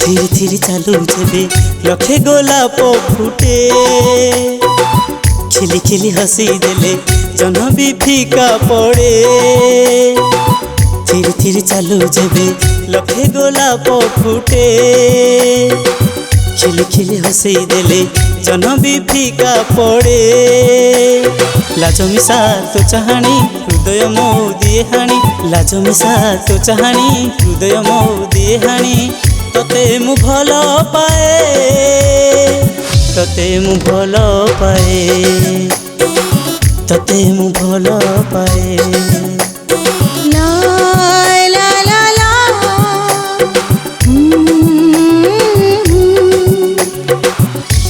धीरे धीरे चालू जेबे लखे गोलाप फुटे खिली खिली हसी देले जन भी फीका पड़े। धीरे धीरे चालू जेबे लखे गोलाप फुटे खिली खिली हसी देले जन भी फीका पड़े। लाज मिसा तो चाहाणी हृदय मो दिए हाणी लाज मिसा तो चाहाणी हृदय मो दिए हाणी तते मु भल पाए तते मु भल पाए तते मु भल पाए। ला ला ला ला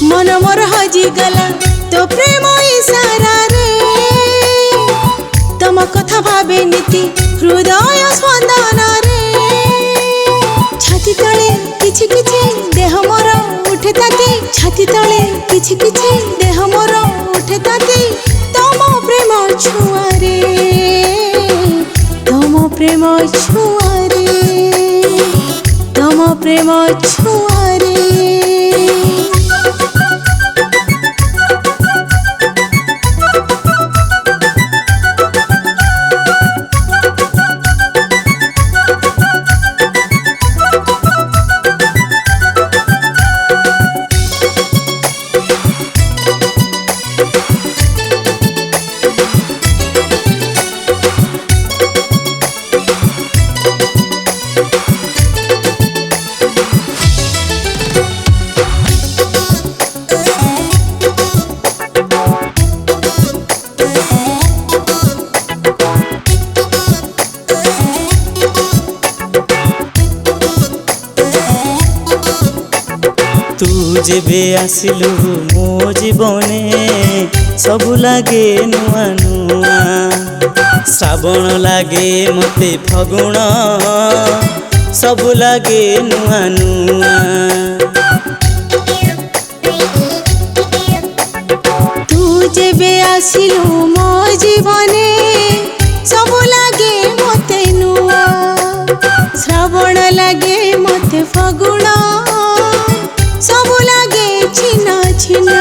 मन मोर हजी गला तो प्रेम इशारा रे तम कथा भावे नीति हृदय स्पंदन रे छाती तले किछि किछि देह मोर उठे ताके छाती तले किछि किछि देह मोर उठे ताके तम प्रेम छुआ रे तम प्रेम छुआ रे तम प्रेम छुआ रे। तू जेबे आसिलु मो जीवने सबु लागे नुआ नुआ श्रावण लागे मते फगुण सबु लागे नुआ नुआ। तू जेबे आसिलु मो जीवने सबु लागे मते नुआ श्रावण लागे मते फगुण सबु लागे छिना छिना।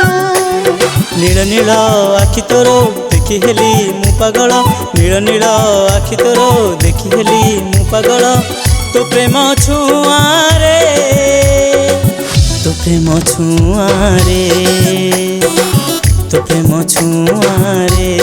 नील नील आखि तोर देखि हेली मु पागल नील नील आखि तोर देखि हेली मु पागल तो प्रेम छुआरे तो प्रेम छुआरे तो प्रेम छुआरे।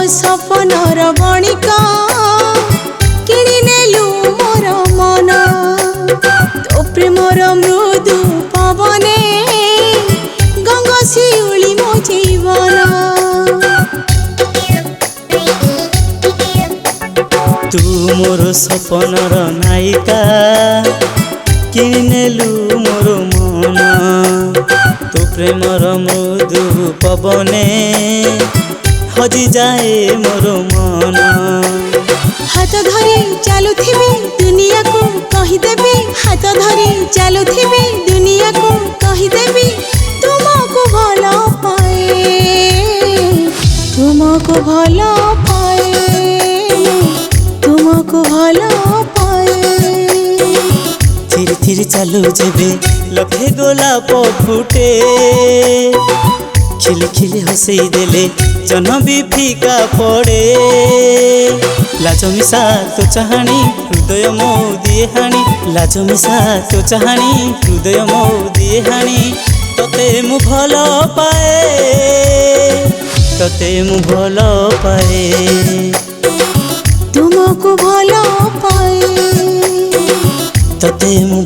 सपनर बणिका किणी नेलु मोर मन तो प्रेमर मृदु पवने गंगा शिउली मो जीवन। तू मोर सपनर नायिका किणी नेलु मोर मन तो प्रेमर मृदु पवने हजी जाए मोर मन। हाथ धरी चालुथिबी दुनिया को कहिदेबी हाथ धरी चालुथिबी दुनिया को कहिदेबी तुमको भल पाए तुमको भल पाए तुमको भल पाए। धीरे धीरे चालू जेबे लखे गोलाप फुटे खिली खिली हसी देले जन भी फीका पड़े। लाज मिसा तो चाहाणी हृदय मो दिए हाणी लाज मिसा तो चाहाणी हृदय मो दिए हाणी तते मु भल पाए तते मु भल पाए तुमको भल पाए तते मु